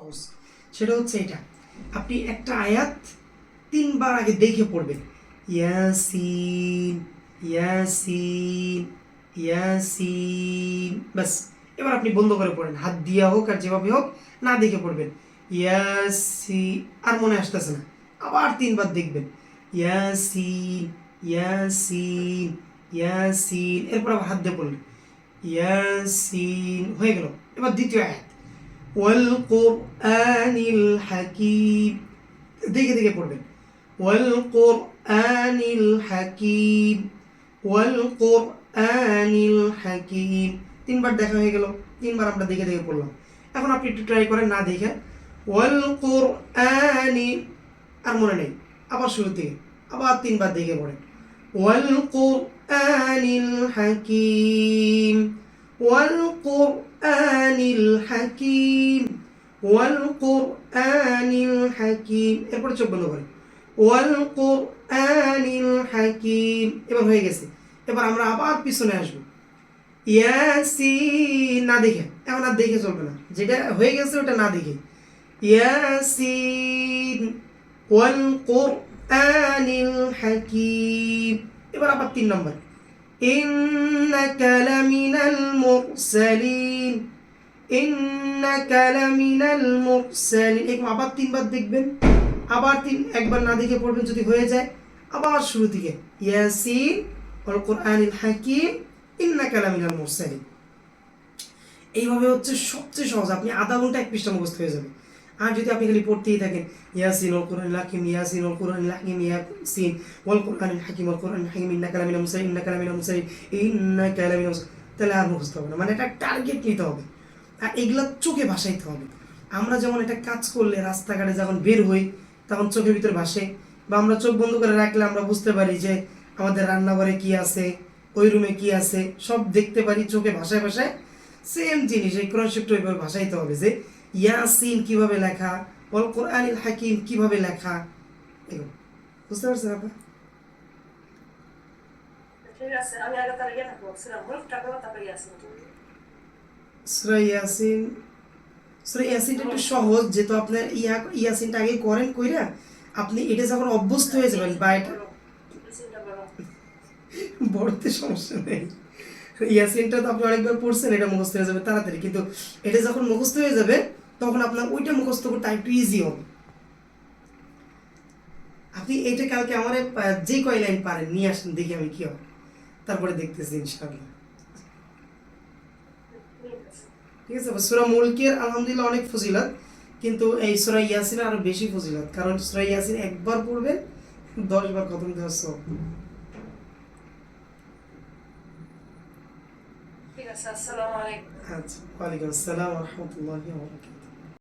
সহজ, সেটা হচ্ছে এটা। আপনি একটা আয়াত ৩ বার আগে দেখে পড়বেন। ইয়াসিন, ইয়াসিন, ইয়াসিন, ব্যাস। এবার আপনি বন্ধ করে পড়েন, হাত দিয়া হোক আর যেভাবে হোক, না দেখে পড়বেন। আর মনে আসতেছে না, আবার ৩ বার দেখবেন। ইয়াসিন, ইয়াসিন, ইয়াসিন, এরপর আবার হাত দিয়ে পড়লেন। ইয়াসিন, হয়ে গেল। এবার দ্বিতীয় আয়াত, ওয়াল কোরআনিল হাকিম, দেখে দেখে পড়বেন। ওয়াল কোরআনিল হাকিম, ওয়াল কোরআনিল হাকিম, ৩ বার দেখা হয়ে গেল, ৩ বার আমরা দেখে দেখে পড়লাম। এখন আপনি একটু ট্রাই করেন না দেখে। ওয়াল কোরআনি, আর মনে নেই, আবার শুরু থেকে আবার ৩ বার দেখে পড়েন। ওয়াল কোরআনিল হাকিম, ওয়াল কোরআনিল হাকিম, ওয়াল কোরআনিল হাকিম, এরপরে চোখ বন্ধ করে ওয়াল কোরআনিল হাকিম। এবার হয়ে গেছে। এবার আমরা আবার পিছনে আসবো। ইয়াসিন, না দেখে, এখন আর দেখে চলবে না, যেটা হয়ে গেছে ওটা না দেখে। ইয়াসিন, ওয়াল কোরআনিল হাকিম। এবার আবার ৩ নম্বর, ইন্নাকা লামিনাল মুরসালিন, ইন্নাকা লামিনাল মুরসালিন। এরকম আবার ৩ বার দেখবেন, আবার একবার না দেখে পড়বেন যদি হয়ে যায়, আবার শুরু থেকে ইয়াসিন ওয়াল কোরআনিল হাকিম ইন্নাকা লামিনাল মুরসালিন। এইভাবে হচ্ছে সবচেয়ে সহজ, আপনি আধা ঘন্টা ১ পৃষ্ঠা মুখস্থ হয়ে যাবে। আর যদি আপনি খালি পড়তেই থাকেন ইয়াসিন ওয়াল কোরআনিল হাকিম, ইয়াসিন ওয়াল কোরআনিল হাকিম, ইয়াসিন ওয়াল কোরআনিল হাকিম, ওয়াল কোরআনিল হাকিম, ইন্নাকা লামিনাল মুরসালিন, ইন্নাকা লামিনাল মুরসালিন, ইন্নাকা লামিনাল মুরসালিন, তাহলে আর মুখস্থ হবে না। মানে এটা টার্গেট নিতে হবে আর এগুলা চোখে ভাসাইতে হবে। আমরা যেমন এটা কাজ করলে রাস্তাঘাটে যখন বের হই তখন চোখের ভিতরে ভাসে, বা আমরা চোখ বন্ধ করে রাখলে আমরা বুঝতে পারি যে আমাদের রান্নাঘরে কি আছে, ওই রুমে কি আছে, সব দেখতে পারি চোখে ভাষায় ভাষায়। সেম জিনিস এই কোরআন শরীফটা ওইভাবে ভাসাইতে হবে যে ইয়াসিন কিভাবে লেখা, ওয়াল কোরআনিল হাকিম কিভাবে লেখা, এগুলো বুঝতে পারছেন আপা? সূরা ইয়াসিন, সূরা ইয়াসিনটা একটু সহজ, যেহেতু আপনার ইয়াসিনটা আগে করেন কইরা আপনি এটা যখন অভ্যস্ত হয়ে যাবেন বা এটা বড়তে সমস্যা নেই। ইয়াসিনটা তো আপনি অনেকবার পড়ছেন, এটা মুখস্থ হয়ে যাবে তাড়াতাড়ি, কিন্তু এটা যখন মুখস্থ হয়ে যাবে তখন আপনার ওইটা মুখস্থ করতে একটু ইজি হবে। আপনি এটা কালকে আমার যে কয় লাইন পারেন নিয়ে আসেন, দেখি আমি কি হবে, তারপরে দেখতেছি ইনশাআল্লাহ। ঠিক আছে। সূরা মুলকের আলহামদুলিল্লাহ অনেক ফজিলত, কিন্তু এই সূরা ইয়াসিন আরো বেশি ফজিলত, কারণ সূরা ইয়াসিন একবার পড়বেন 10 বার খতম দেওয়ার সব। ঠিক আছে, আসসালামু আলাইকুম। আচ্ছা, ওয়ালাইকুম আসসালাম ওয়া রাহমাতুল্লাহি ওয়া বারাকাতুহু।